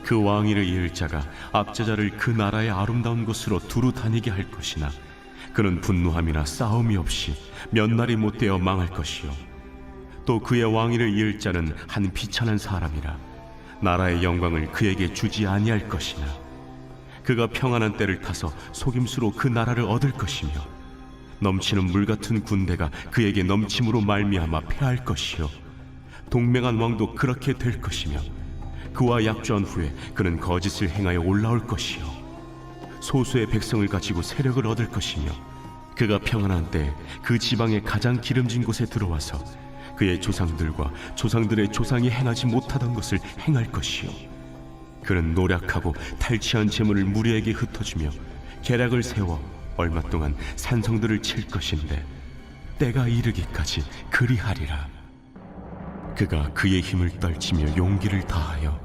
그 왕위를 이을 자가 압제자를 그 나라의 아름다운 곳으로 두루 다니게 할 것이나 그는 분노함이나 싸움이 없이 몇 날이 못되어 망할 것이요 또 그의 왕위를 이을 자는 한 비천한 사람이라 나라의 영광을 그에게 주지 아니할 것이나 그가 평안한 때를 타서 속임수로 그 나라를 얻을 것이며 넘치는 물 같은 군대가 그에게 넘침으로 말미암아 패할 것이요 동맹한 왕도 그렇게 될 것이며 그와 약조한 후에 그는 거짓을 행하여 올라올 것이요 소수의 백성을 가지고 세력을 얻을 것이며 그가 평안한 때 그 지방의 가장 기름진 곳에 들어와서 그의 조상들과 조상들의 조상이 행하지 못하던 것을 행할 것이요 그는 노력하고 탈취한 재물을 무리에게 흩어주며 계략을 세워 얼마 동안 산성들을 칠 것인데 때가 이르기까지 그리하리라. 그가 그의 힘을 떨치며 용기를 다하여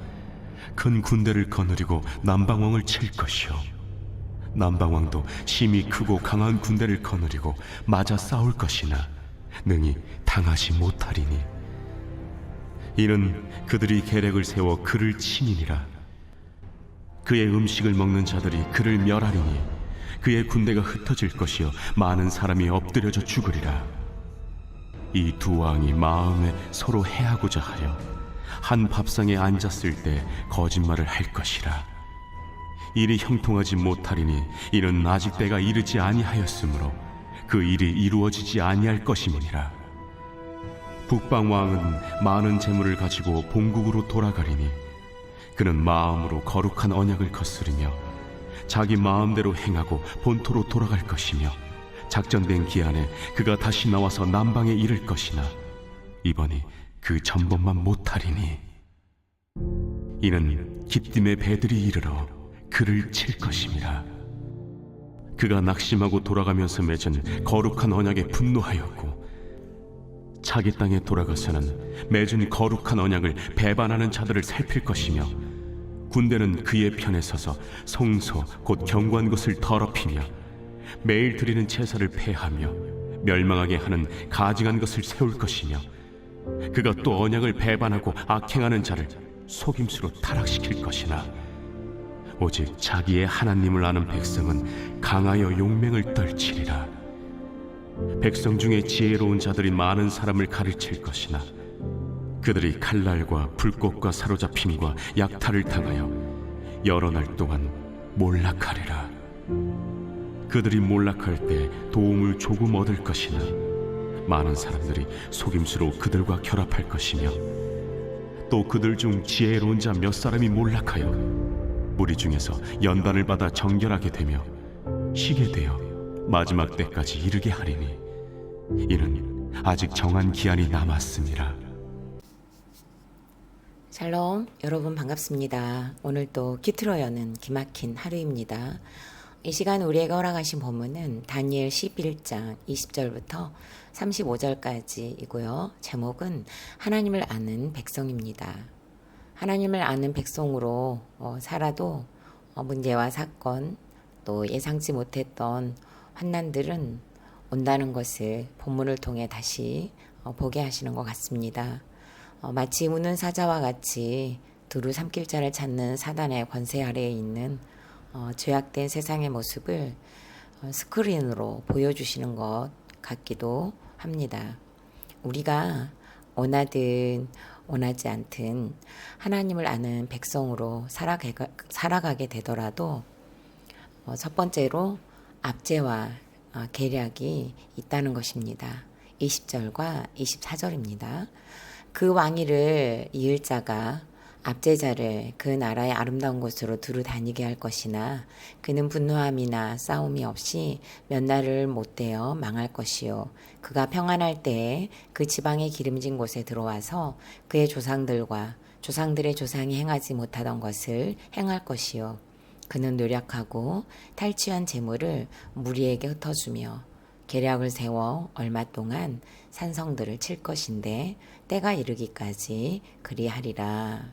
큰 군대를 거느리고 남방왕을 칠 것이요 남방왕도 심히 크고 강한 군대를 거느리고 맞아 싸울 것이나 능히 당하지 못하리니 이는 그들이 계략을 세워 그를 침이니라. 그의 음식을 먹는 자들이 그를 멸하리니 그의 군대가 흩어질 것이요 많은 사람이 엎드려져 죽으리라. 이 두 왕이 마음에 서로 해하고자 하여 한 밥상에 앉았을 때 거짓말을 할 것이라. 일이 형통하지 못하리니 이는 아직 때가 이르지 아니하였으므로 그 일이 이루어지지 아니할 것임이니라. 북방 왕은 많은 재물을 가지고 본국으로 돌아가리니 그는 마음으로 거룩한 언약을 거스르며 자기 마음대로 행하고 본토로 돌아갈 것이며 작전된 기한에 그가 다시 나와서 남방에 이를 것이나 이번이 그 전번만 못하리니 이는 기띔의 배들이 이르러 그를 칠 것임이라. 그가 낙심하고 돌아가면서 맺은 거룩한 언약에 분노하였고 자기 땅에 돌아가서는 맺은 거룩한 언약을 배반하는 자들을 살필 것이며 군대는 그의 편에 서서 성소 곧 경고한 것을 더럽히며 매일 드리는 제사를 폐하며 멸망하게 하는 가증한 것을 세울 것이며 그가 또 언약을 배반하고 악행하는 자를 속임수로 타락시킬 것이나 오직 자기의 하나님을 아는 백성은 강하여 용맹을 떨치리라. 백성 중에 지혜로운 자들이 많은 사람을 가르칠 것이나 그들이 칼날과 불꽃과 사로잡힘과 약탈을 당하여 여러 날 동안 몰락하리라. 그들이 몰락할 때 도움을 조금 얻을 것이나 많은 사람들이 속임수로 그들과 결합할 것이며 또 그들 중 지혜로운 자 몇 사람이 몰락하여 무리 중에서 연단을 받아 정결하게 되며 쉬게 되어 마지막 때까지 이르게 하리니 이는 아직 정한 기한이 남았음이라. 샬롬, 여러분 반갑습니다. 오늘 또 기트로 여는 기막힌 하루입니다. 이 시간 우리에게 허락하신 본문은 다니엘 11장 20절부터 35절까지이고요. 제목은 하나님을 아는 백성입니다. 하나님을 아는 백성으로 살아도 문제와 사건 또 예상치 못했던 환난들은 온다는 것을 본문을 통해 다시 보게 하시는 것 같습니다. 마치 우는 사자와 같이 두루 삼킬 자를 찾는 사단의 권세 아래에 있는 죄악된 세상의 모습을 스크린으로 보여주시는 것 같기도 합니다. 우리가 원하든 원하지 않든 하나님을 아는 백성으로 살아가게 되더라도 첫 번째로 압제와 계략이 있다는 것입니다. 20절과 24절입니다. 그 왕위를 이을 자가 압제자를 그 나라의 아름다운 곳으로 두루 다니게 할 것이나 그는 분노함이나 싸움이 없이 몇 날을 못되어 망할 것이요 그가 평안할 때에 그 지방의 기름진 곳에 들어와서 그의 조상들과 조상들의 조상이 행하지 못하던 것을 행할 것이요 그는 노력하고 탈취한 재물을 무리에게 흩어주며 계략을 세워 얼마 동안 산성들을 칠 것인데 때가 이르기까지 그리하리라.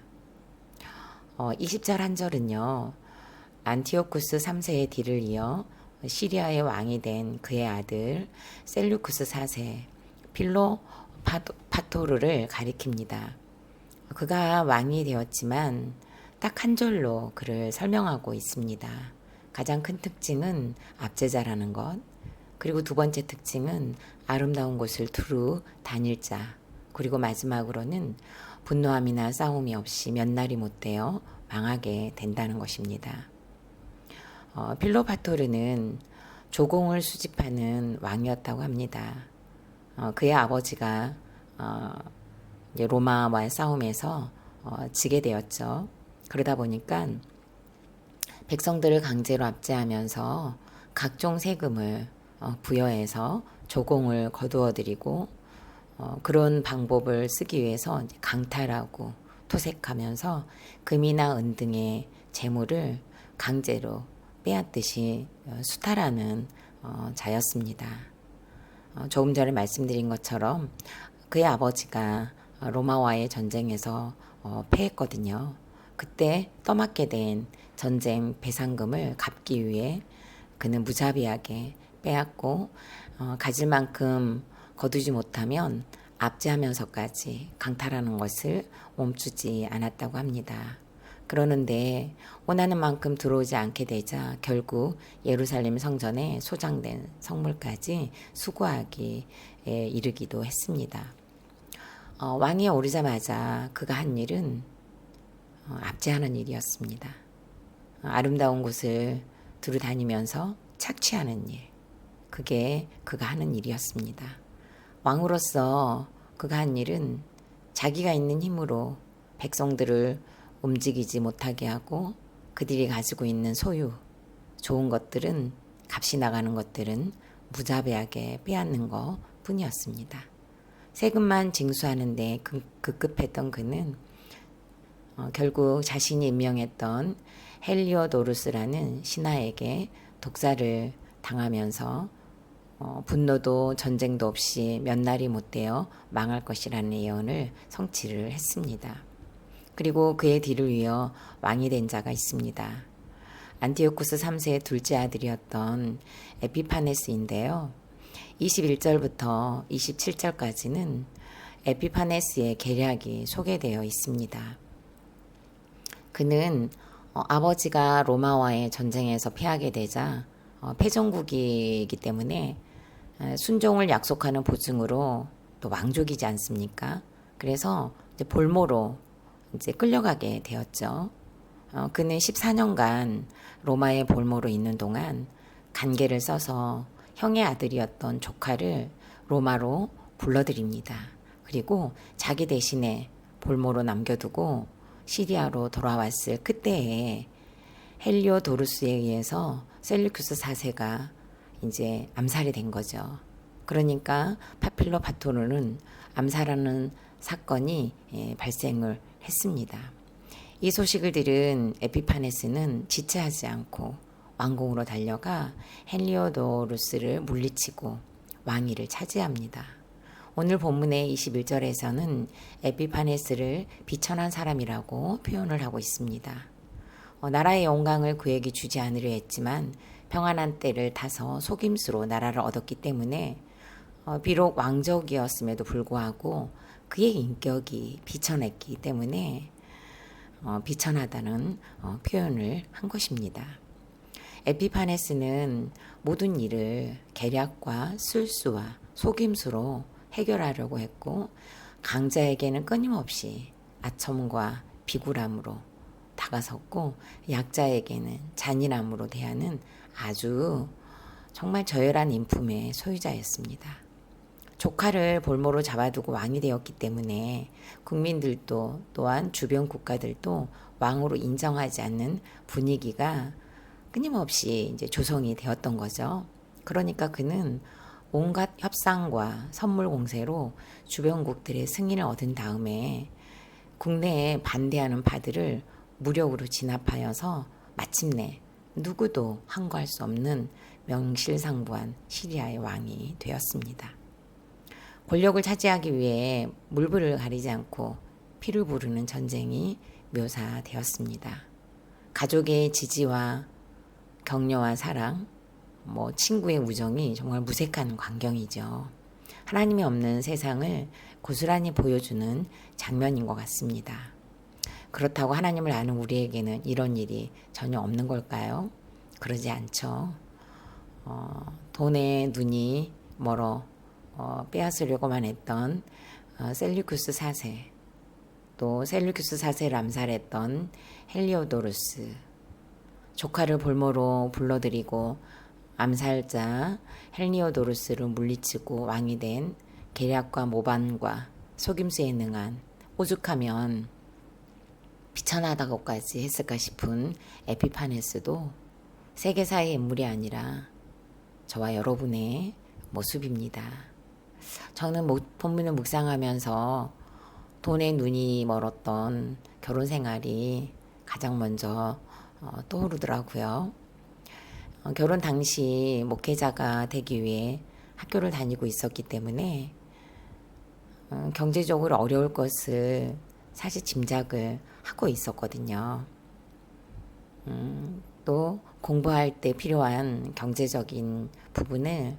20절 한 절은요. 안티오쿠스 3세의 뒤를 이어 시리아의 왕이 된 그의 아들 셀루쿠스 4세 필로 파토르를 가리킵니다. 그가 왕이 되었지만 딱 한 줄로 그를 설명하고 있습니다. 가장 큰 특징은 압제자라는 것, 그리고 두 번째 특징은 아름다운 곳을 두루 다닐 자, 그리고 마지막으로는 분노함이나 싸움이 없이 몇 날이 못 되어 망하게 된다는 것입니다. 필로파토르는 조공을 수집하는 왕이었다고 합니다. 그의 아버지가 이제 로마와의 싸움에서 지게 되었죠. 그러다 보니까 백성들을 강제로 압제하면서 각종 세금을 부여해서 조공을 거두어들이고 그런 방법을 쓰기 위해서 이제 강탈하고 토색하면서 금이나 은 등의 재물을 강제로 빼앗듯이 수탈하는 자였습니다. 조금 전에 말씀드린 것처럼 그의 아버지가 로마와의 전쟁에서 패했거든요. 그때 떠맡게 된 전쟁 배상금을 갚기 위해 그는 무자비하게 빼앗고 가질 만큼 거두지 못하면 압제하면서까지 강탈하는 것을 멈추지 않았다고 합니다. 그러는데 원하는 만큼 들어오지 않게 되자 결국 예루살렘 성전에 소장된 성물까지 수거하기 이르기도 했습니다. 왕위에 오르자마자 그가 한 일은 압제하는 일이었습니다. 아름다운 곳을 두루 다니면서 착취하는 일, 그게 그가 하는 일이었습니다. 왕으로서 그가 한 일은 자기가 있는 힘으로 백성들을 움직이지 못하게 하고 그들이 가지고 있는 소유, 좋은 것들은, 값이 나가는 것들은 무자비하게 빼앗는 것 뿐이었습니다. 세금만 징수하는데 급급했던 그는 결국 자신이 임명했던 헬리오도루스라는 신하에게 독사를 당하면서 분노도 전쟁도 없이 몇 날이 못 되어 망할 것이라는 예언을 성취를 했습니다. 그리고 그의 뒤를 이어 왕이 된 자가 있습니다. 안티오쿠스 3세의 둘째 아들이었던 에피파네스인데요. 21절부터 27절까지는 에피파네스의 계략이 소개되어 있습니다. 그는 아버지가 로마와의 전쟁에서 패하게 되자 패전국이기 때문에 순종을 약속하는 보증으로 또 왕족이지 않습니까? 그래서 이제 볼모로 이제 끌려가게 되었죠. 그는 14년간 로마의 볼모로 있는 동안 간계를 써서 형의 아들이었던 조카를 로마로 불러들입니다. 그리고 자기 대신에 볼모로 남겨두고 시리아로 돌아왔을 그때에 헬리오도루스에 의해서 셀루큐스 4세가 이제 암살이 된 거죠. 그러니까 파필로파토르는 암살하는 사건이 발생을 했습니다. 이 소식을 들은 에피파네스는 지체하지 않고 왕궁으로 달려가 헬리오도루스를 물리치고 왕위를 차지합니다. 오늘 본문의 21절에서는 에피파네스를 비천한 사람이라고 표현을 하고 있습니다. 나라의 영광을 그에게 주지 않으려 했지만 평안한 때를 타서 속임수로 나라를 얻었기 때문에 비록 왕족이었음에도 불구하고 그의 인격이 비천했기 때문에 비천하다는 표현을 한 것입니다. 에피파네스는 모든 일을 계략과 술수와 속임수로 해결하려고 했고 강자에게는 끊임없이 아첨과 비굴함으로 다가섰고 약자에게는 잔인함으로 대하는 아주 정말 저열한 인품의 소유자였습니다. 조카를 볼모로 잡아두고 왕이 되었기 때문에 국민들도 또한 주변 국가들도 왕으로 인정하지 않는 분위기가 끊임없이 이제 조성이 되었던 거죠. 그러니까 그는 온갖 협상과 선물 공세로 주변국들의 승인을 얻은 다음에 국내에 반대하는 바들을 무력으로 진압하여서 마침내 누구도 항거할 수 없는 명실상부한 시리아의 왕이 되었습니다. 권력을 차지하기 위해 물불을 가리지 않고 피를 부르는 전쟁이 묘사되었습니다. 가족의 지지와 격려와 사랑, 친구의 우정이 정말 무색한 광경이죠. 하나님이 없는 세상을 고스란히 보여주는 장면인 것 같습니다. 그렇다고 하나님을 아는 우리에게는 이런 일이 전혀 없는 걸까요? 그러지 않죠. 돈에 눈이 멀어 빼앗으려고만 했던 셀류쿠스 4세, 또 셀류쿠스 4세를 암살했던 헬리오도루스, 조카를 볼모로 불러들이고 암살자 헬리오도루스를 물리치고 왕이 된 계략과 모반과 속임수에 능한, 오죽하면 비천하다고까지 했을까 싶은 에피파네스도 세계사의 인물이 아니라 저와 여러분의 모습입니다. 저는 본문을 묵상하면서 돈에 눈이 멀었던 결혼 생활이 가장 먼저 떠오르더라고요. 결혼 당시 목회자가 되기 위해 학교를 다니고 있었기 때문에 경제적으로 어려울 것을 사실 짐작을 하고 있었거든요. 또 공부할 때 필요한 경제적인 부분을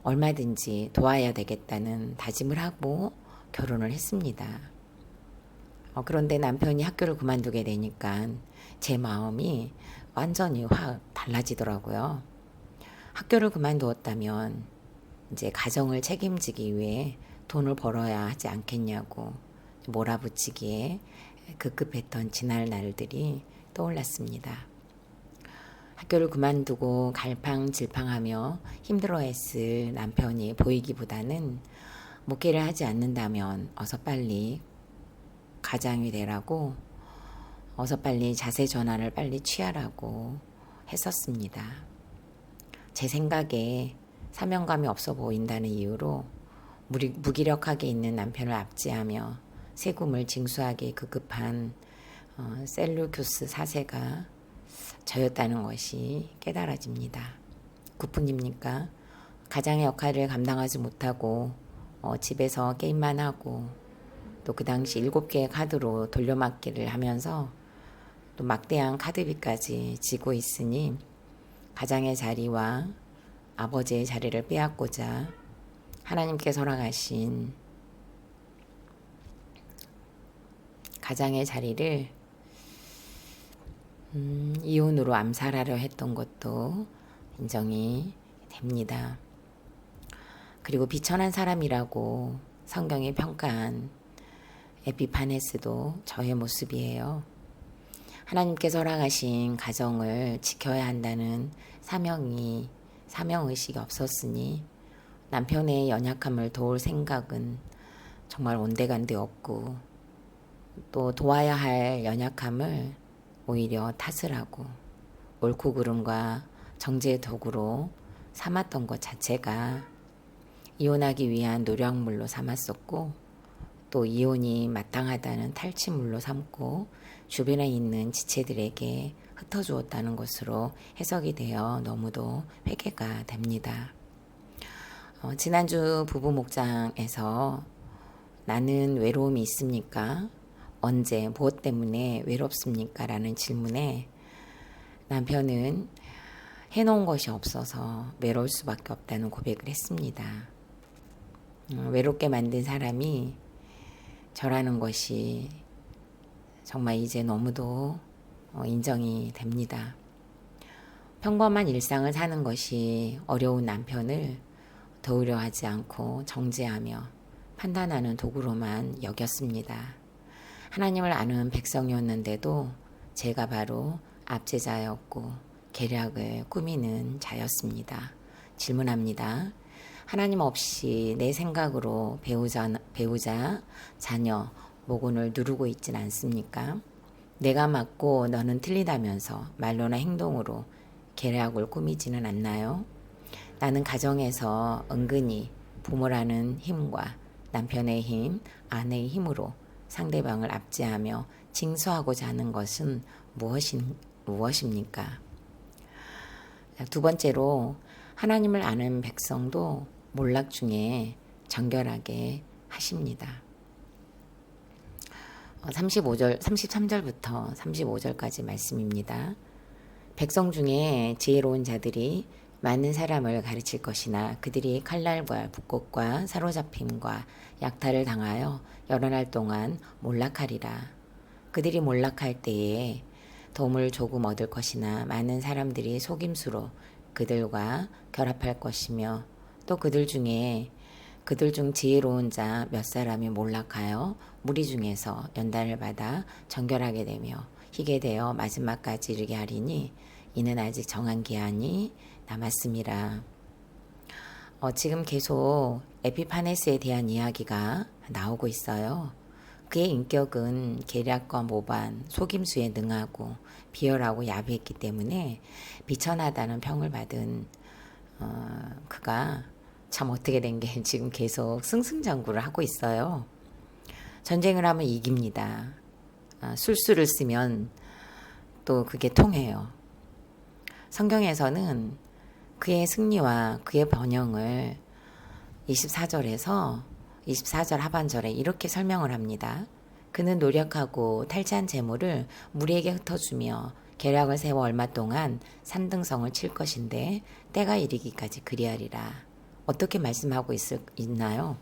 얼마든지 도와야 되겠다는 다짐을 하고 결혼을 했습니다. 그런데 남편이 학교를 그만두게 되니까 제 마음이 완전히 확 달라지더라고요. 학교를 그만두었다면 이제 가정을 책임지기 위해 돈을 벌어야 하지 않겠냐고 몰아붙이기에 급급했던 지난 날들이 떠올랐습니다. 학교를 그만두고 갈팡질팡하며 힘들어했을 남편이 보이기보다는 목회를 하지 않는다면 어서 빨리 가장이 되라고, 어서 빨리 자세 전환을 빨리 취하라고 했었습니다. 제 생각에 사명감이 없어 보인다는 이유로 무기력하게 있는 남편을 압제하며 세금을 징수하기 급급한 셀루큐스 4세가 저였다는 것이 깨달아집니다. 그뿐입니까? 가장의 역할을 감당하지 못하고 집에서 게임만 하고, 또 그 당시 7개의 카드로 돌려막기를 하면서 또 막대한 카드비까지 지고 있으니 가장의 자리와 아버지의 자리를 빼앗고자 하나님께서 허락하신 가장의 자리를 이혼으로 암살하려 했던 것도 인정이 됩니다. 그리고 비천한 사람이라고 성경이 평가한 에피파네스도 저의 모습이에요. 하나님께서 허락하신 가정을 지켜야 한다는 사명의식이 없었으니 남편의 연약함을 도울 생각은 정말 온데간데 없고, 또 도와야 할 연약함을 오히려 탓을 하고 옳고 그름과 정죄의 도구로 삼았던 것 자체가 이혼하기 위한 노력물로 삼았었고, 또 이혼이 마땅하다는 탈취물로 삼고 주변에 있는 지체들에게 흩어주었다는 것으로 해석이 되어 너무도 회개가 됩니다. 지난주 부부 목장에서 나는 외로움이 있습니까? 언제, 무엇 때문에 외롭습니까? 라는 질문에 남편은 해놓은 것이 없어서 외로울 수밖에 없다는 고백을 했습니다. 외롭게 만든 사람이 저라는 것이 정말 이제 너무도 인정이 됩니다. 평범한 일상을 사는 것이 어려운 남편을 도우려 하지 않고 정죄하며 판단하는 도구로만 여겼습니다. 하나님을 아는 백성이었는데도 제가 바로 압제자였고 계략을 꾸미는 자였습니다. 질문합니다. 하나님 없이 내 생각으로 배우자, 자녀, 모군을 누르고 있진 않습니까? 내가 맞고 너는 틀리다면서 말로나 행동으로 계략을 꾸미지는 않나요? 나는 가정에서 은근히 부모라는 힘과 남편의 힘, 아내의 힘으로 상대방을 압제하며 징수하고자 하는 것은 무엇입니까? 두 번째로, 하나님을 아는 백성도 몰락 중에 정결하게 하십니다. 33절부터 35절까지 말씀입니다. 백성 중에 지혜로운 자들이 많은 사람을 가르칠 것이나 그들이 칼날과 북꽃과 사로잡힘과 약탈을 당하여 여러 날 동안 몰락하리라. 그들이 몰락할 때에 도움을 조금 얻을 것이나 많은 사람들이 속임수로 그들과 결합할 것이며 또 그들 중 지혜로운 자 몇 사람이 몰락하여 무리 중에서 연단을 받아 정결하게 되며 희게 되어 마지막까지 이르게 하리니 이는 아직 정한 기한이 남았음이라. 지금 계속 에피파네스에 대한 이야기가 나오고 있어요. 그의 인격은 계략과 모반, 속임수에 능하고 비열하고 야비했기 때문에 비천하다는 평을 받은 그가 참 어떻게 된 게 지금 계속 승승장구를 하고 있어요. 전쟁을 하면 이깁니다. 술수를 쓰면 또 그게 통해요. 성경에서는 그의 승리와 그의 번영을 24절 하반절에 이렇게 설명을 합니다. 그는 노력하고 탈취한 재물을 무리에게 흩어주며 계략을 세워 얼마 동안 산등성을 칠 것인데 때가 이르기까지 그리하리라. 어떻게 말씀하고 있나요?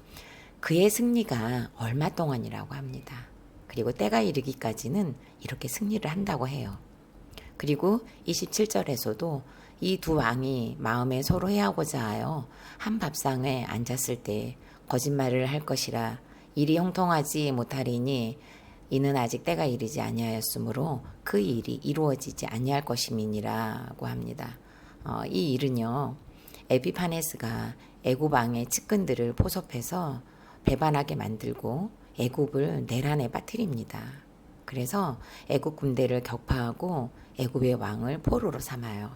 그의 승리가 얼마 동안이라고 합니다. 그리고 때가 이르기까지는 이렇게 승리를 한다고 해요. 그리고 27절에서도 이 두 왕이 마음에 서로 해하고자 하여 한 밥상에 앉았을 때 거짓말을 할 것이라 일이 형통하지 못하리니 이는 아직 때가 이르지 아니하였으므로 그 일이 이루어지지 아니할 것임이니라고 합니다. 이 일은요, 에피파네스가 애굽 왕의 측근들을 포섭해서 배반하게 만들고 애굽을 내란에 빠뜨립니다. 그래서 애굽 군대를 격파하고 애굽의 왕을 포로로 삼아요.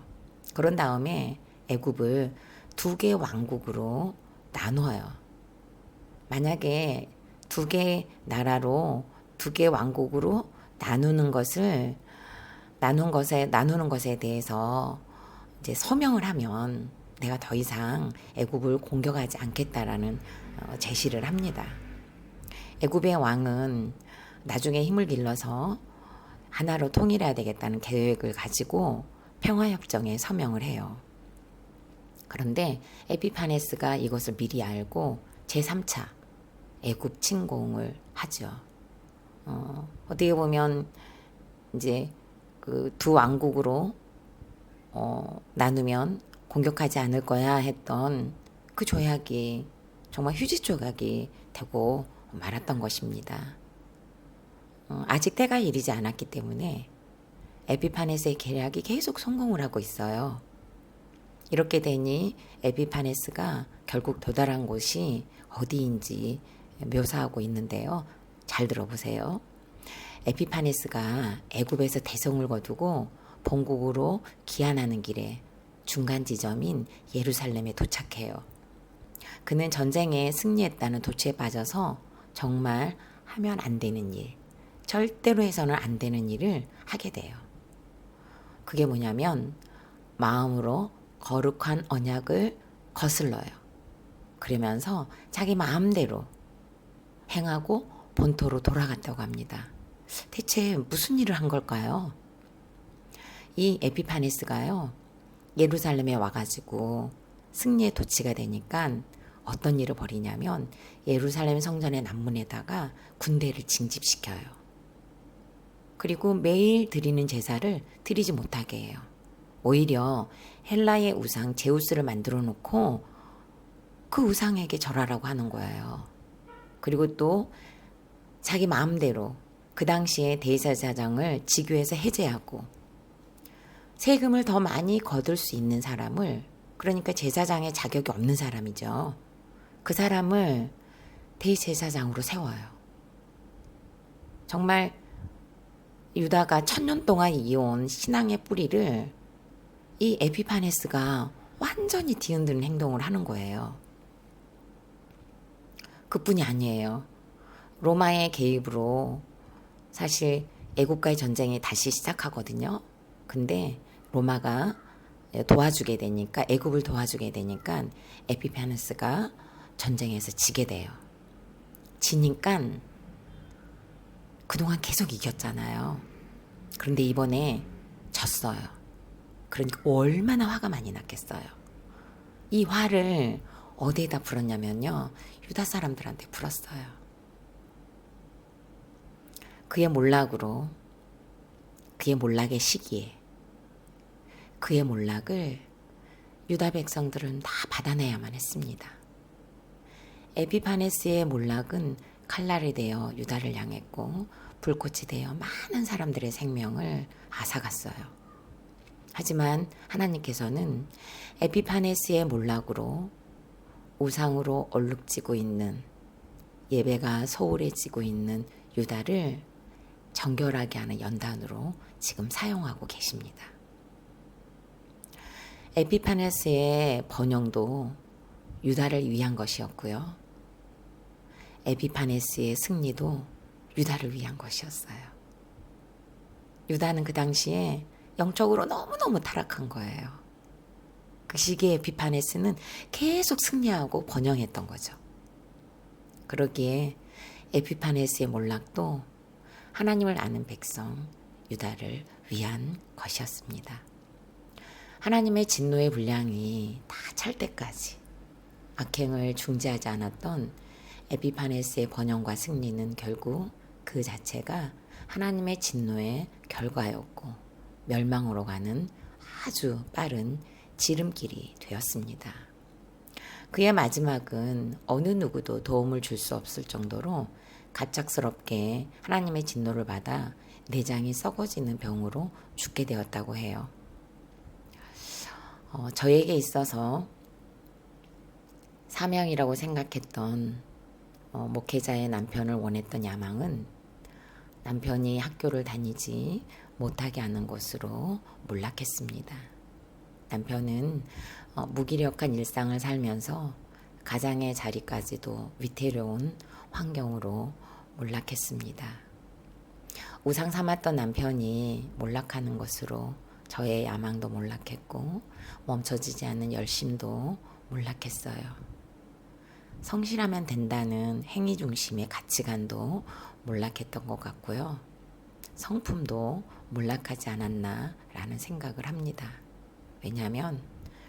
그런 다음에 애굽을 두 개의 왕국으로 나눠요. 만약에 두 개의 나라로 두 개의 왕국으로 나누는 것에 대해서 이제 서명을 하면 내가 더 이상 애굽을 공격하지 않겠다라는 제시를 합니다. 애굽의 왕은 나중에 힘을 길러서 하나로 통일해야 되겠다는 계획을 가지고 평화협정에 서명을 해요. 그런데 에피파네스가 이것을 미리 알고 제3차 애굽 침공을 하죠. 어떻게 보면 이제 그 두 왕국으로 나누면 공격하지 않을 거야 했던 그 조약이 정말 휴지 조각이 되고 말았던 것입니다. 아직 때가 이르지 않았기 때문에 에피파네스의 계략이 계속 성공을 하고 있어요. 이렇게 되니 에피파네스가 결국 도달한 곳이 어디인지 묘사하고 있는데요. 잘 들어보세요. 에피파네스가 애굽에서 대성을 거두고 본국으로 귀환하는 길에 중간 지점인 예루살렘에 도착해요. 그는 전쟁에 승리했다는 도취에 빠져서 정말 하면 안 되는 일, 절대로 해서는 안 되는 일을 하게 돼요. 그게 뭐냐면 마음으로 거룩한 언약을 거슬러요. 그러면서 자기 마음대로 행하고 본토로 돌아갔다고 합니다. 대체 무슨 일을 한 걸까요? 이 에피파네스가요, 예루살렘에 와가지고 승리의 도치가 되니까 어떤 일을 벌이냐면 예루살렘 성전의 남문에다가 군대를 징집시켜요. 그리고 매일 드리는 제사를 드리지 못하게 해요. 오히려 헬라의 우상 제우스를 만들어 놓고 그 우상에게 절하라고 하는 거예요. 그리고 또 자기 마음대로 그 당시에 대제사장을 직위에서 해제하고 세금을 더 많이 거둘 수 있는 사람을, 그러니까 제사장의 자격이 없는 사람이죠. 그 사람을 대제사장으로 세워요. 정말 유다가 1000년 동안 이어온 신앙의 뿌리를 이 에피파네스가 완전히 뒤흔드는 행동을 하는 거예요. 그뿐이 아니에요. 로마의 개입으로 사실 애국과의 전쟁이 다시 시작하거든요. 근데 로마가 도와주게 되니까, 애굽을 도와주게 되니까 에피파네스가 전쟁에서 지게 돼요. 지니까 그동안 계속 이겼잖아요. 그런데 이번에 졌어요. 그러니까 얼마나 화가 많이 났겠어요. 이 화를 어디에다 풀었냐면요, 유다 사람들한테 풀었어요. 그의 몰락으로 그의 몰락의 시기에 그의 몰락을 유다 백성들은 다 받아내야만 했습니다. 에피파네스의 몰락은 칼날이 되어 유다를 향했고 불꽃이 되어 많은 사람들의 생명을 앗아갔어요. 하지만 하나님께서는 에피파네스의 몰락으로 우상으로 얼룩지고 있는 예배가 소홀해지고 있는 유다를 정결하게 하는 연단으로 지금 사용하고 계십니다. 에피파네스의 번영도 유다를 위한 것이었고요. 에피파네스의 승리도 유다를 위한 것이었어요. 유다는 그 당시에 영적으로 너무너무 타락한 거예요. 그 시기에 에피파네스는 계속 승리하고 번영했던 거죠. 그러기에 에피파네스의 몰락도 하나님을 아는 백성 유다를 위한 것이었습니다. 하나님의 진노의 분량이 다 찰 때까지 악행을 중지하지 않았던 에피파네스의 번영과 승리는 결국 그 자체가 하나님의 진노의 결과였고 멸망으로 가는 아주 빠른 지름길이 되었습니다. 그의 마지막은 어느 누구도 도움을 줄 수 없을 정도로 갑작스럽게 하나님의 진노를 받아 내장이 썩어지는 병으로 죽게 되었다고 해요. 저에게 있어서 사명이라고 생각했던 목회자의 남편을 원했던 야망은 남편이 학교를 다니지 못하게 하는 것으로 몰락했습니다. 남편은 무기력한 일상을 살면서 가장의 자리까지도 위태로운 환경으로 몰락했습니다. 우상 삼았던 남편이 몰락하는 것으로 저의 야망도 몰락했고 멈춰지지 않는 열심도 몰락했어요. 성실하면 된다는 행위 중심의 가치관도 몰락했던 것 같고요. 성품도 몰락하지 않았나라는 생각을 합니다. 왜냐하면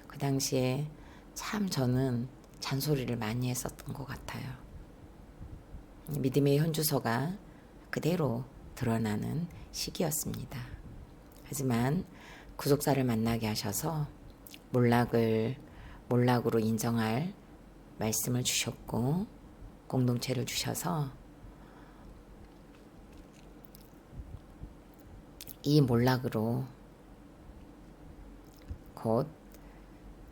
그 당시에 참 저는 잔소리를 많이 했었던 것 같아요. 믿음의 현주소가 그대로 드러나는 시기였습니다. 하지만 구속사를 만나게 하셔서 몰락으로 인정할 말씀을 주셨고 공동체를 주셔서 이 몰락으로 곧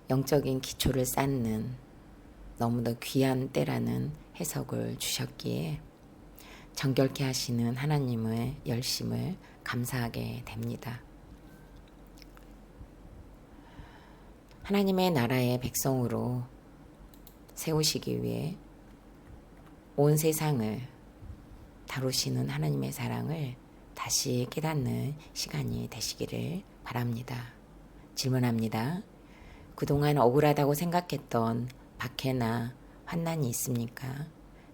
영적인 기초를 쌓는 너무도 귀한 때라는 해석을 주셨기에 정결케 하시는 하나님의 열심을 감사하게 됩니다. 하나님의 나라의 백성으로 세우시기 위해 온 세상을 다루시는 하나님의 사랑을 다시 깨닫는 시간이 되시기를 바랍니다. 질문합니다. 그동안 억울하다고 생각했던 박해나 환난이 있습니까?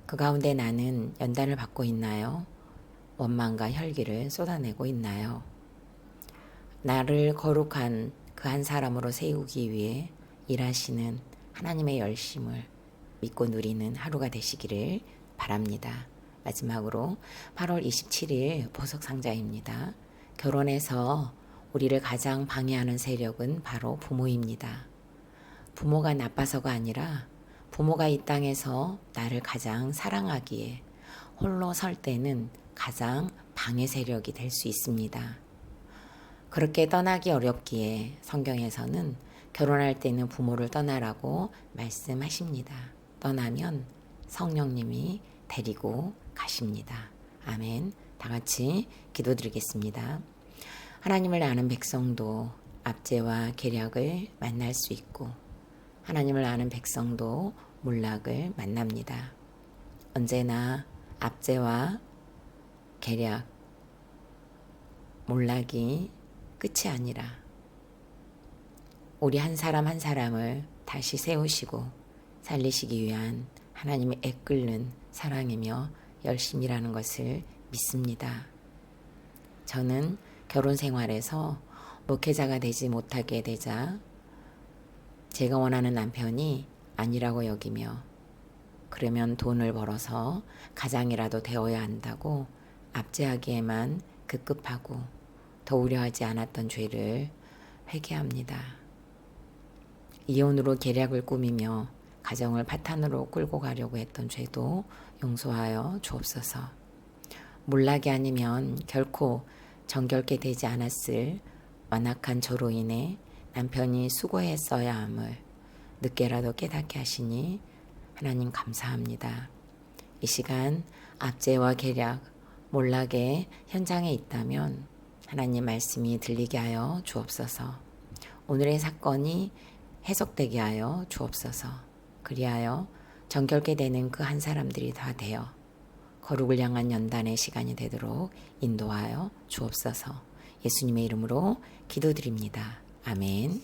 그 가운데 나는 연단을 받고 있나요? 원망과 혈기를 쏟아내고 있나요? 나를 거룩한 그 한 사람으로 세우기 위해 일하시는 하나님의 열심을 믿고 누리는 하루가 되시기를 바랍니다. 마지막으로 8월 27일 보석상자입니다. 결혼해서 우리를 가장 방해하는 세력은 바로 부모입니다. 부모가 나빠서가 아니라 부모가 이 땅에서 나를 가장 사랑하기에 홀로 설 때는 가장 방해 세력이 될 수 있습니다. 그렇게 떠나기 어렵기에 성경에서는 결혼할 때는 부모를 떠나라고 말씀하십니다. 떠나면 성령님이 데리고 가십니다. 아멘. 다 같이 기도드리겠습니다. 하나님을 아는 백성도 압제와 계략을 만날 수 있고 하나님을 아는 백성도 몰락을 만납니다. 언제나 압제와 계략, 몰락이 끝이 아니라 우리 한 사람 한 사람을 다시 세우시고 살리시기 위한 하나님의 애끓는 사랑이며 열심이라는 것을 믿습니다. 저는 결혼 생활에서 목회자가 되지 못하게 되자 제가 원하는 남편이 아니라고 여기며 그러면 돈을 벌어서 가장이라도 되어야 한다고 압제하기에만 급급하고 더 우려하지 않았던 죄를 회개합니다. 이혼으로 계략을 꾸미며 가정을 파탄으로 끌고 가려고 했던 죄도 용서하여 주옵소서. 몰락이 아니면 결코 정결케 되지 않았을 완악한 저로 인해 남편이 수고했어야 함을 늦게라도 깨닫게 하시니 하나님 감사합니다. 이 시간 압제와 계략, 몰락의 현장에 있다면 하나님 말씀이 들리게 하여 주옵소서. 오늘의 사건이 해석되게 하여 주옵소서. 그리하여 정결케 되는 그 한 사람들이 다 되어 거룩을 향한 연단의 시간이 되도록 인도하여 주옵소서. 예수님의 이름으로 기도드립니다. 아멘.